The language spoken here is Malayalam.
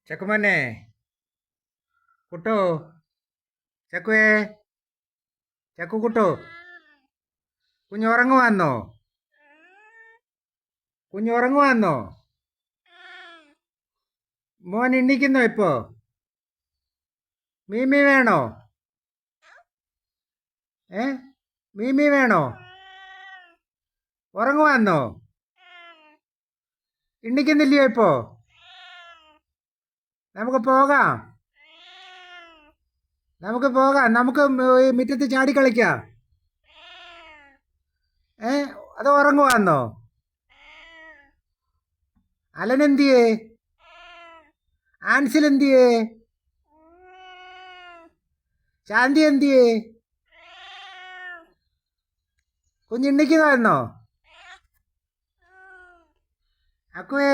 ചക്കുമോനെ, കുട്ടോ, ചക്കുവേ, ചക്കു കുട്ടോ, കുഞ്ഞുറങ്ങുവാന്നോ? കുഞ്ഞുറങ്ങുവാന്നോ? മോൻ എണ്ണിക്കുന്നോ ഇപ്പോ? മീമി വേണോ? ഏ മീമി വേണോ? ഉറങ്ങുവാന്നോ? എണ്ണിക്കുന്നില്ലയോ ഇപ്പോ? നമുക്ക് പോകാം, നമുക്ക് പോകാം, നമുക്ക് ഈ മുറ്റത്ത് ചാടിക്കളിക്കാം. ഏ അത് ഉറങ്ങുവാന്നോ? അലനെന്തിയേ? ആൻസിൽ എന്തിയേ? ശാന്തി എന്തിയേ? കുഞ്ഞെണ്ണിക്കുന്നോ? അക്കുവേ.